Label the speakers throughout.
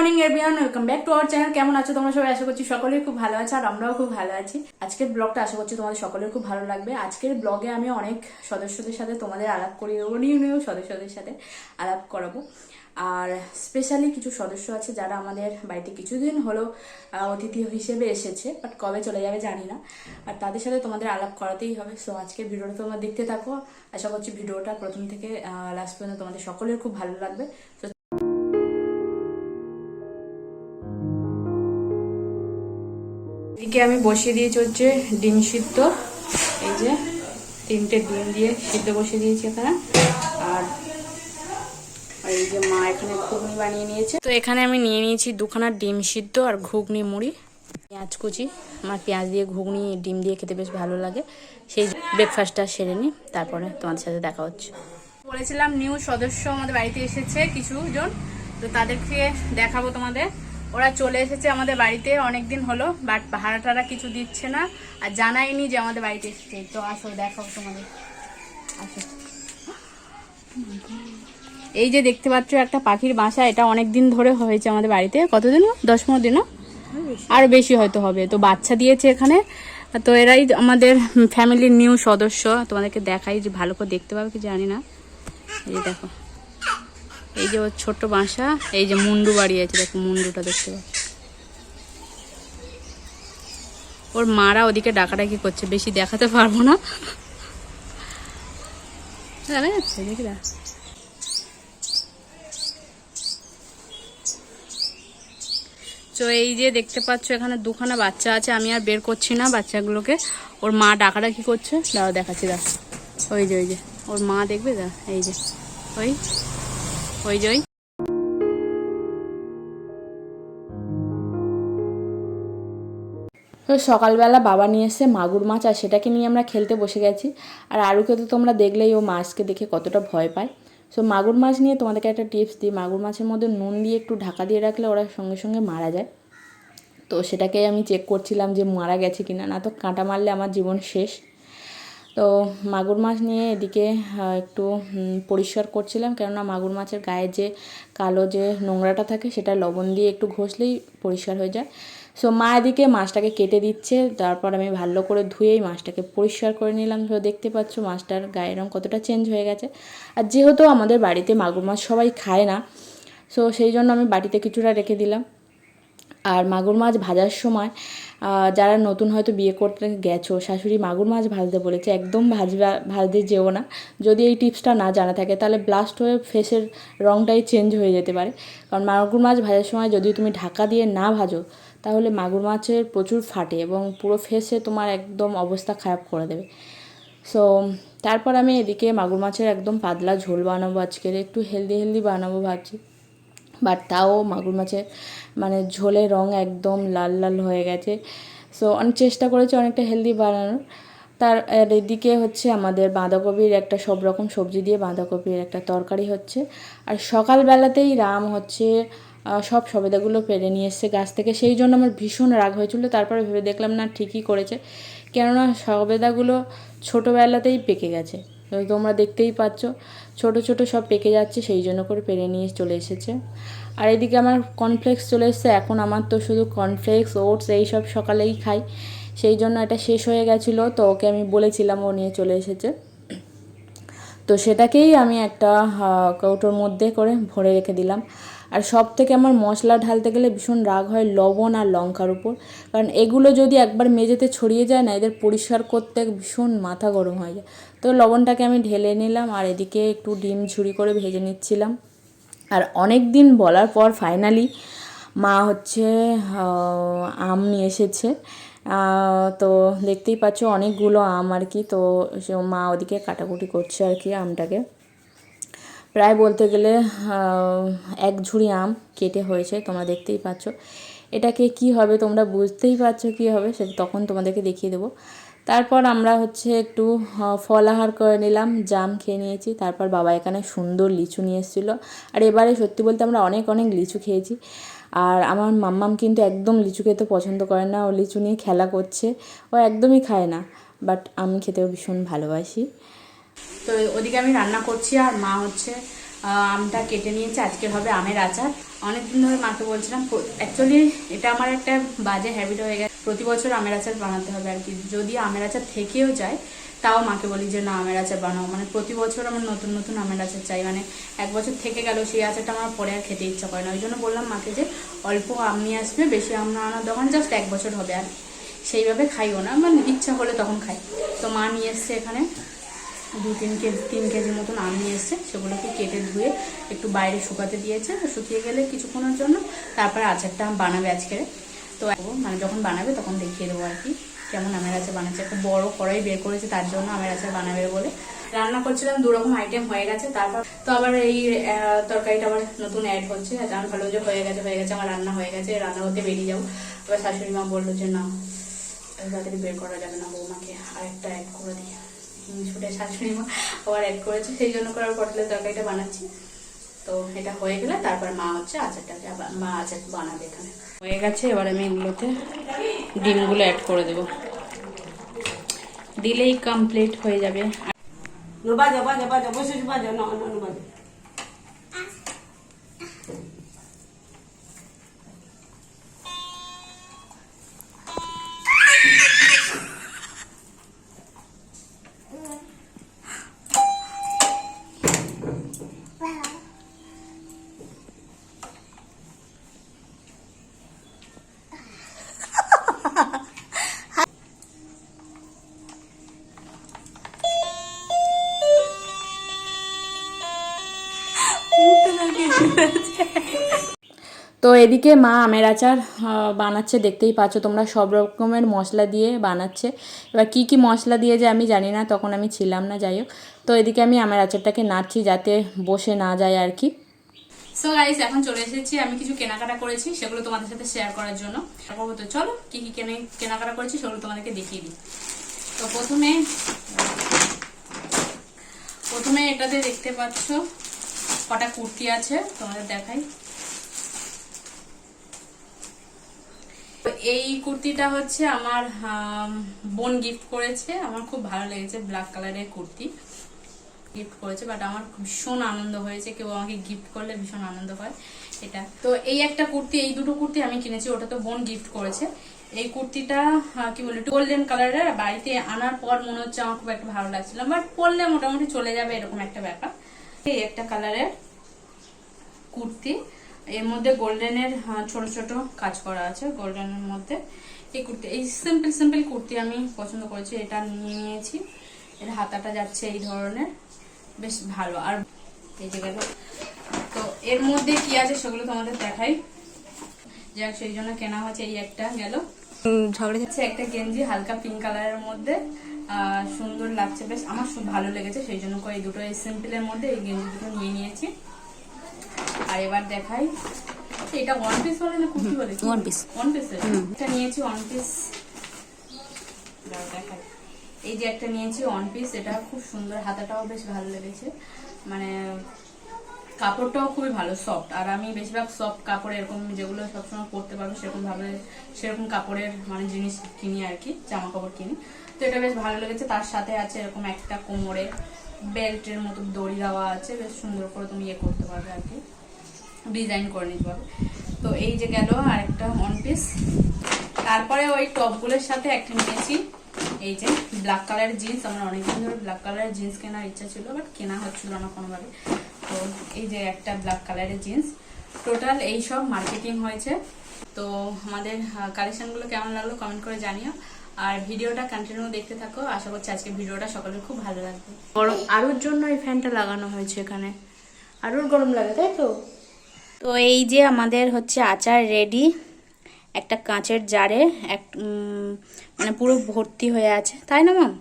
Speaker 1: Morning everyone, welcome back to our channel. কেমন আছো তোমরা সবাই? আশা করছি সকলেই খুব ভালো আছে আর আমরাও খুব ভালো আছি। আজকের ব্লগটা আশা করছি তোমাদের সকলের খুব ভালো লাগবে। আজকের ব্লগে আমি অনেক সদস্যদের সাথে তোমাদের আলাপ করিয়ে দেবো, নিউ নিউ সদস্যদের সাথে আলাপ করাবো। আর স্পেশালি কিছু সদস্য আছে যারা আমাদের বাড়িতে কিছুদিন হলো অতিথি হিসেবে এসেছে, বাট কবে চলে যাবে জানি না। আর তাদের সাথে তোমাদের আলাপ করাতেই হবে। সো আজকের ভিডিওটা তোমরা দেখতে থাকো। আশা করছি ভিডিওটা প্রথম থেকে লাস্ট পর্যন্ত তোমাদের সকলের খুব ভালো লাগবে। এদিকে আমি বসিয়ে দিয়েছি হচ্ছে ডিম সিদ্ধ। এই যে 3টে ডিম দিয়ে সিদ্ধ বসিয়ে দিয়েছি এখানে। আর এই যে মা এখানে ঘুগনি বানিয়ে নিয়েছে। তো এখানে আমি নিয়ে নিয়েছি 2খানা ডিম সিদ্ধ আর ঘুগনি মুড়ি, পেঁয়াজ কুচি। আমার পেঁয়াজ দিয়ে ঘুগনি ডিম দিয়ে খেতে বেশ ভালো লাগে। সেই ব্রেকফাস্টটা সেরে নিই, তারপরে তোমাদের সাথে দেখা হচ্ছে। বলেছিলাম নিউ সদস্য আমাদের বাড়িতে এসেছে কিছুজন, তো তাদেরকে দেখাবো তোমাদের। ওরা চলে এসেছে আমাদের বাড়িতে অনেকদিন হলো, বাট ভাড়া টাড়া কিছু দিচ্ছে না আর জানাইনি যে আমাদের বাড়িতে এসেছে। তো আসো দেখাবো তোমাদের, আসো। এই যে দেখতে পাচ্ছ একটা পাখির বাসা, এটা অনেকদিন ধরে হয়েছে আমাদের বাড়িতে। কতদিন? 10-15 দিনও আরো বেশি হয়তো হবে। তো বাচ্চা দিয়েছে এখানে। তো এরাই আমাদের ফ্যামিলির নিউ সদস্য। তোমাদেরকে দেখাই, যে ভালো করে দেখতে পাবে কি জানি না। এই যে দেখো, এই যে ওর ছোট্ট বাসা, এই যে মুন্ডু বাড়ি আছে, দেখো মুন্ডুটা দেখতে পাচ্ছ। ওর মারা ওদিকে ডাকাডাকি করছে, বেশি দেখাতে পারবো না। দেখা যাচ্ছে, দেখি না। তো এই যে দেখতে পাচ্ছ এখানে 2খানা বাচ্চা আছে। আমি আর বের করছি না বাচ্চাগুলোকে, ওর মা ডাকাডাকি করছে। দাঁড়াও দেখাচ্ছি, দাঁড়া। ওই যে ওর মা দেখবে, দা এই যে ওই যে তো সকালবেলা বাবা নিয়ে এসে মাগুর মাছ, আর সেটাকে নিয়ে আমরা খেলতে বসে গেছি। আর আরুকে তো তোমরা দেখলেই, ও মাছকে দেখে কতটা ভয় পায়। সো মাগুর মাছ নিয়ে তোমাদেরকে একটা টিপস দিই। মাগুর মাছের মধ্যে নুন দিয়ে একটু ঢাকা দিয়ে রাখলে ওরা সঙ্গে সঙ্গে মারা যায়। তো সেটাকেই আমি চেক করছিলাম যে মারা গেছে কিনা, না তো কাঁটা মারলে আমার জীবন শেষ। তো মাগুর মাছ নিয়ে এদিকে একটু পরিষ্কার করছিলাম, কেননা মাগুর মাছের গায়ে যে কালো যে নোংরাটা থাকে সেটা লবণ দিয়ে একটু ঘষলেই পরিষ্কার হয়ে যায়। সো মা এদিকে মাছটাকে কেটে দিচ্ছে, তারপর আমি ভালো করে ধুয়েই মাছটাকে পরিষ্কার করে নিলাম। তো দেখতে পাচ্ছ মাছটার গায়ের রঙ কতটা চেঞ্জ হয়ে গেছে। আর যেহেতু আমাদের বাড়িতে মাগুর মাছ সবাই খায় না, সো সেই জন্য আমি বাড়িতে কিছুটা রেখে দিলাম। আর মাগুর মাছ ভাজার সময় যারা নতুন হয়তো বিয়ে করতে গেছো, শাশুড়ি মাগুর মাছ ভাজতে বলেছে, একদম ভাজতে যেও না। যদি এই টিপসটা না জানা থাকে তাহলে ব্লাস্ট হয়ে ফেসের রঙটাই চেঞ্জ হয়ে যেতে পারে। কারণ মাগুর মাছ ভাজার সময় যদি তুমি ঢাকা দিয়ে না ভাজো, তাহলে মাগুর মাছের প্রচুর ফাটে এবং পুরো ফেসে তোমার একদম অবস্থা খারাপ করে দেবে। সো তারপর আমি এদিকে মাগুর মাছের একদম পাতলা ঝোল বানাবো, আজকের একটু হেলদি বানাবো ভাবছি। বাট তাও মাগুর মাছের মানে ঝোলের রঙ একদম লাল লাল হয়ে গেছে। সো অনেক চেষ্টা করেছি অনেকটা হেলদি বানানোর। তার এদিকে হচ্ছে আমাদের বাঁধাকপির একটা সব রকম সবজি দিয়ে বাঁধাকপির একটা তরকারি হচ্ছে। আর সকালবেলাতেই রাম হচ্ছে সব সবেদাগুলো পেড়ে নিয়ে এসছে গাছ থেকে। সেই জন্য আমার ভীষণ রাগ হয়েছিল। তারপরে ভেবে দেখলাম না, ঠিকই করেছে, কেননা সবেদাগুলো ছোটোবেলাতেই পেকে গেছে। তোমরা দেখতেই পাচ্ছ ছোট ছোট সব পেকে যাচ্ছে, সেই জন্য করে পেরে নিয়ে চলে এসেছে। আর এদিকে আমার কর্নফ্লেক্স চলে এসেছে। এখন আমার তো শুধু কর্নফ্লেক্স, ওটস এই সব সকালেই খাই, সেই জন্য এটা শেষ হয়ে গেছিলো। তো ওকে আমি বলেছিলাম, ও নিয়ে চলে এসেছে। তো সেটাকেই আমি একটা কৌটোর মধ্যে করে ভরে রেখে দিলাম। আর সব থেকে আমার মশলা ঢালতে গেলে ভীষণ রাগ হয় লবণ আর লঙ্কার উপর, কারণ এগুলো যদি একবার মেঝেতে ছড়িয়ে যায় না, এদের পরিষ্কার করতে ভীষণ মাথা গরম হয়ে যায়। তো লবণটাকে আমি ঢেলে নিলাম। আর এদিকে একটু ডিম ঝুরি করে ভেজে নিচ্ছিলাম। আর অনেক দিন বলার পর ফাইনালি মা হচ্ছে আম নিয়ে এসেছে। তো দেখতেই পাচ্ছ অনেকগুলো আম আর কি। তো সে মা ওদিকে কাটাকুটি করছে আর কি আমটাকে। প্রায় বলতে গেলে 1 ঝুড়ি আম কেটে হয়েছে, তোমরা দেখতেই পাচ্ছ। এটাকে কি হবে তোমরা বুঝতেই পারছো কী হবে, সে তখন তোমাদেরকে দেখিয়ে দেবো। তারপর আমরা হচ্ছে একটু ফলাহার করে নিলাম, জাম খেয়ে নিয়েছি। তারপর বাবা এখানে সুন্দর লিচু নিয়ে এসেছিলো। আর এবারে সত্যি বলতে আমরা অনেক লিচু খেয়েছি। আর আমার মাম্মাম কিন্তু একদম লিচু খেতে পছন্দ করে না, ও লিচু নিয়ে খেলা করছে, ও একদমই খায় না। বাট আমি খেতেও ভীষণ ভালোবাসি। তো ওদিকে আমি রান্না করছি আর মা হচ্ছে আমটা কেটে নিয়েছে, আজকে হবে আমের আচার। অনেকদিন ধরে মাকে বলছিলাম, অ্যাকচুয়ালি এটা আমার একটা বাজে হ্যাবিট হয়ে গেছে, প্রতি বছর আমের আচার বানাতে হবে আর কি। যদি আমের আচার থেকেও যায় তাও মাকে বলি যে না আমের আচার বানাও, মানে প্রতি বছর আমার নতুন নতুন আমের আচার চাই। মানে এক বছর থেকে গেল সেই আচারটা আমার পরে আর খেতে ইচ্ছা করে না। ওই জন্য বললাম মাকে যে অল্প আম নিয়ে আসবে, বেশি আম না আনার দোকান, জাস্ট 1 বছর হবে, আর সেইভাবে খাইও না, মানে ইচ্ছা হলে তখন খাই। তো মা নিয়ে এসছে এখানে 3 কেজি মতন আম নিয়ে এসছে, সেগুলোকে কেটে ধুয়ে একটু বাইরে শুকাতে দিয়েছে। শুকিয়ে গেলে কিছুক্ষণের জন্য তারপরে আচারটা বানাবে আজকে। তো মানে যখন বানাবে তখন দেখিয়ে দেবো আর কি কেমন আমের আচার বানাচ্ছে। একটা বড় কড়াই বের করেছে তার জন্য আমের আচার বানাবে বলে। রান্না করছিলাম, 2 রকম আইটেম হয়ে গেছে, তারপর তো আবার এই তরকারিটা আবার নতুন অ্যাড হচ্ছে। আমি ভালো যে হয়ে গেছে আমার রান্না হয়ে গেছে, রান্না করতে বেরিয়ে যাবো। এবার শাশুড়ি মা বললো যে না তাড়াতাড়ি বের করা যাবে না, বৌমাকে আরেকটা অ্যাড করে দিই। ছোটো শাশুড়ি মা আবার অ্যাড করেছে, সেই জন্য করে পটলের তরকারিটা বানাচ্ছি। তো এটা হয়ে গেলে তারপর মা হচ্ছে আচারটাকে মা আচার বানাবে। এখানে হয়ে গেছে, এবার আমি এগুলোতে ডিমগুলো অ্যাড করে দেবো, দিলেই কমপ্লিট হয়ে যাবে। তো এদিকে মা আমের আচার বানাচ্ছে, দেখতেই পাচ্ছ তোমরা, সব রকমের মশলা দিয়ে বানাচ্ছে। এবার কি কি মশলা দিয়ে যে আমি জানি না, তখন আমি ছিলাম না, যাই হোক। তো এদিকে আমি আমের আচারটাকে নাড়ছি যাতে বসে না যায় আর কি। সো গাইস, এখন চলে এসেছি, আমি কিছু কেনাকাটা করেছি, সেগুলো তোমাদের সাথে শেয়ার করার জন্য। তো চলো কি কি কেনাকাটা করেছি সেগুলো তোমাদেরকে দেখিয়ে দিই। তো প্রথমে এটাতে দেখতে পাচ্ছ কটা কুর্তি আছে, তোমাদের দেখাই। এই কুর্তিটা হচ্ছে আমার বোন গিফট করেছে, আমার খুব ভালো লেগেছে, ব্ল্যাক কালারের কুর্তি গিফট করেছে। বাট আমার ভীষণ আনন্দ হয়েছে, কেউ আমাকে গিফট করলে ভীষণ আনন্দ হয় এটা। তো এই একটা কুর্তি, এই দুটো কুর্তি আমি কিনেছি, ওটা তো বোন গিফট করেছে। এই কুর্তিটা কি বলি গোল্ডেন কালারের, বাড়িতে আনার পর মনে হচ্ছে আমার খুব একটা ভালো লাগছিল, বাট পরলে মোটামুটি চলে যাবে এরকম একটা ব্যাপার। এই একটা কালারের কুর্তি, এর মধ্যে গোল্ডেনের ছোট ছোট কাজ করা আছে গোল্ডেনের মধ্যে। এই কুর্তি, এই সিম্পল কুর্তি আমি পছন্দ করেছি, এটা নিয়ে নিয়েছি। এর হাতাটা যাচ্ছে এই ধরনের, বেশ ভালো। আর এই যে গেল, তো এর মধ্যে কি আছে সেগুলো তোমাদের দেখাই, যাক সেই জন্য কেনা হচ্ছে। এই একটা গেল, ঝগড়া যাচ্ছে একটা গেঞ্জি হালকা পিঙ্ক কালারের মধ্যে, সুন্দর লাগছে, বেশ আমার খুব ভালো লেগেছে, সেই জন্য এই দুটো এই সিম্পলের মধ্যে এই গেঞ্জি দুটো নিয়ে নিয়েছি। আর এবার দেখাই, এটা ওয়ান পিস বলে না কুর্তি বলে? ওয়ান পিস এটা নিয়েছি ওয়ান পিস, দেখাই। এই যে একটা নিয়েছি ওয়ান পিস, এটা খুব সুন্দর, হাতাটাও বেশ ভালো লেগেছে, মানে কাপড়টাও খুবই ভালো, সফট। আর আমি বেশিরভাগ সফট কাপড় এরকম যেগুলো সবসময় পরতে পারবো সেরকম কাপড়ের মানে জিনিস কিনি আর কি, জামা কাপড় কিনি। তো এটা বেশ ভালো লেগেছে। তার সাথে আছে এরকম একটা কোমরে বেল্টের মতো দড়ি দেওয়া আছে, বেশ সুন্দর করে তুমি ইয়ে করতে পারবে আর কি, ডিজাইন করে নিতে পারবে। তো এই যে গেল আর একটা ওয়ান পিস। তারপরে ওই টপগুলোর সাথে একটা নিয়েছি, এই যে ব্ল্যাক কালারের জিন্স। আমার অনেকদিন ধরে ব্ল্যাক কালারের জিন্স কেনার ইচ্ছা ছিল, বাট কেনা হচ্ছিল না কোনোভাবে। তো এই যে একটা ব্ল্যাক কালারের জিন্স। টোটাল এই সব মার্কেটিং হয়েছে। তো আমাদের কালেকশনগুলো কেমন লাগলো কমেন্ট করে জানিও, আর ভিডিওটা কন্টিনিউ দেখতে থাকো। আশা করছি আজকে ভিডিওটা সকলের খুব ভালো লাগবে। গরম আরুর জন্য এই ফ্যানটা লাগানো হয়েছে এখানে, আরুর গরম লাগে তাই তো। তো এই যে আমাদের হচ্ছে আচার রেডি, একটা কাঁচের জারে মানে পুরো ভর্তি হয়ে আছে, তাই না মাম?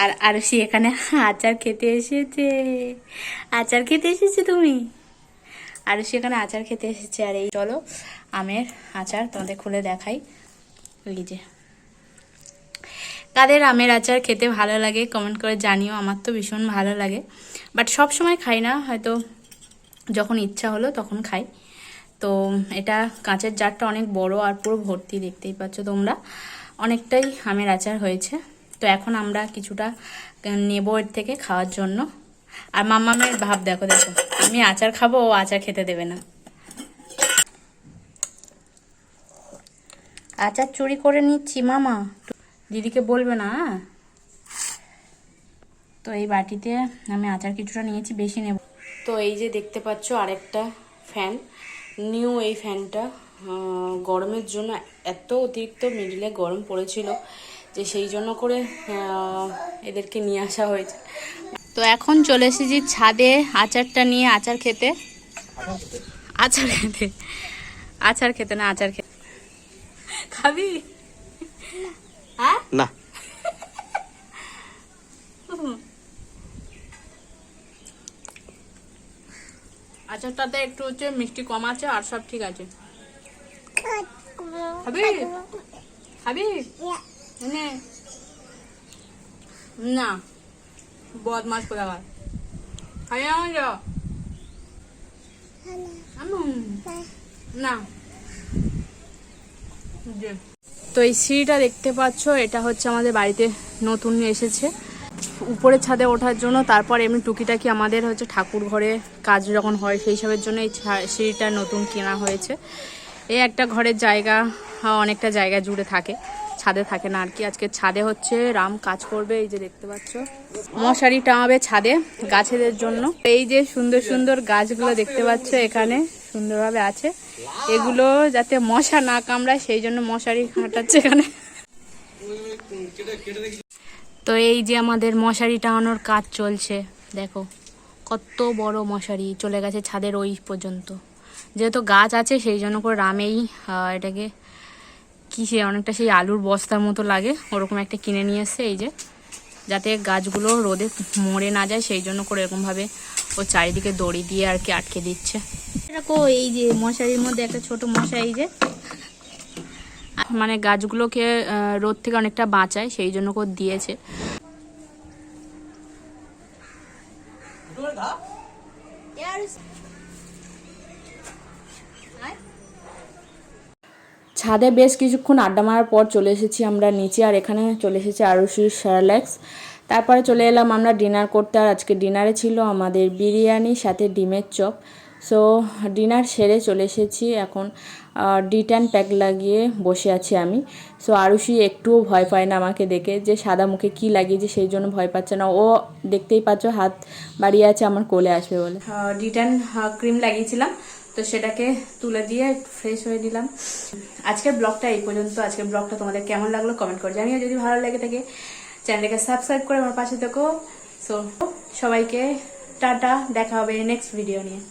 Speaker 1: আর আরুষি এখানে আচার খেতে এসেছে তুমি। আরুষি এখানে আচার খেতে এসেছে। আর এই চলো আমের আচার তোমাদের খুলে দেখাই। এই যে কাদের আমের আচার খেতে ভালো লাগে কমেন্ট করে জানিও, আমার তো ভীষণ ভালো লাগে, বাট সব সময় খাই না, হয়তো যখন ইচ্ছা হলো তখন খাই। তো এটা কাঁচের জারটা অনেক বড় আর পুরো ভর্তি, দেখতেই পাচ্ছ তোমরা, অনেকটাই আমের আচার হয়েছে। তো এখন আমরা কিছুটা নেব এর থেকে খাওয়ার জন্য। আর মাম্মামের ভাব দেখো, আমি আচার খাবো, ও আচার খেতে দেবে না। আচার চুরি করে নিচ্ছি মামা, দিদিকে বলবে না। তো এই বাটিতে আমি আচার কিছুটা নিয়েছি, বেশি নেব। তো এই যে দেখতে পাচ্ছ আরেকটা ফ্যান, নিউ এই ফ্যানটা গরমের জন্য এত অতিরিক্ত মিডিলে গরম পড়েছিল যে সেই জন্য করে এদেরকে নিয়ে আসা হয়েছে। তো এখন চলে এসেছি ছাদে আচারটা নিয়ে, আচার খেতে না আচার খেতে। খাবি? হ্যাঁ না, আচারটাতে একটু হচ্ছে মিষ্টি কম আছে, আর সব ঠিক আছে। খাবি? খাবি না, বদমাস করে আবার খাই না। তো এই সিঁড়িটা দেখতে পাচ্ছ, এটা হচ্ছে আমাদের বাড়িতে নতুন এসেছে উপরে ছাদে ওঠার জন্য। তারপর এমনি টুকিটাকি আমাদের হচ্ছে ঠাকুর ঘরে কাজ যখন হয় সেই সবের জন্য এই সিঁড়িটা নতুন কেনা হয়েছে। এই একটা ঘরের জায়গা অনেকটা জায়গা জুড়ে থাকে, ছাদে থাকে না আর কি। আজকে ছাদে হচ্ছে রাম কাজ করবে। এই যে দেখতে পাচ্ছ মশারি টাঙাবে ছাদে গাছেদের জন্য। এই যে সুন্দর সুন্দর গাছগুলো দেখতে পাচ্ছ এখানে সুন্দরভাবে আছে, এগুলো যাতে মশা না কামড়ায় সেই জন্য মশারি খাটাচ্ছে এখানে। তো এই যে আমাদের মশারি টাঙানোর কাজ চলছে, দেখো কত বড় মশারি চলে গেছে ছাদের ওই পর্যন্ত। যেহেতু গাছ আছে সেই জন্য করে রামেই এটাকে কিসে অনেকটা সেই আলুর বস্তার মতো লাগে ওরকম একটা কিনে নিয়ে এসছে, এই যে যাতে গাছগুলো রোদে মরে না যায় সেই জন্য করে এরকমভাবে ও চারিদিকে দড়ি দিয়ে আর কি আটকে দিচ্ছে। দেখো এই যে মশারির মধ্যে একটা ছোট মশা, এই যে মানে গাছগুলোকে রোদ থেকে অনেকটা বাঁচায় সেই জন্য করে দিয়েছে। ছাদে বেশ কিছুক্ষণ আড্ডা মারার পর চলে এসেছি আমরা নিচে, আর এখানে চলে এসেছি আরুষির স্যারেল্যাক্স। তারপরে চলে এলাম আমরা ডিনার করতে, আর আজকে ডিনারে ছিল আমাদের বিরিয়ানি সাথে ডিমের চপ। সো ডিনার সেরে চলে এসেছি, এখন D10 প্যাক লাগিয়ে বসে আছি আমি। সো আরুষি একটুও ভয় পায় না আমাকে দেখে, যে সাদা মুখে কি লাগিয়েছে সেই জন্য ভয় পাচ্ছে না। ও দেখতেই পাচ্ছ হাত বাড়িয়ে আছে আমার কোলে আসবে বলে। D10 ক্রিম লাগিয়েছিলাম, তো সেটাকে তুলে দিয়ে ফ্রেশ হয়ে দিলাম। আজকের ব্লগটা এই পর্যন্ত। আজকের ব্লগটা তোমাদের কেমন লাগলো কমেন্ট করে জানিও। যদি ভালো লাগে থাকে চ্যানেলটাকে সাবস্ক্রাইব করে আমার পাশে থেকো। সো সবাইকে টাটা, দেখা হবে নেক্সট ভিডিও নিয়ে।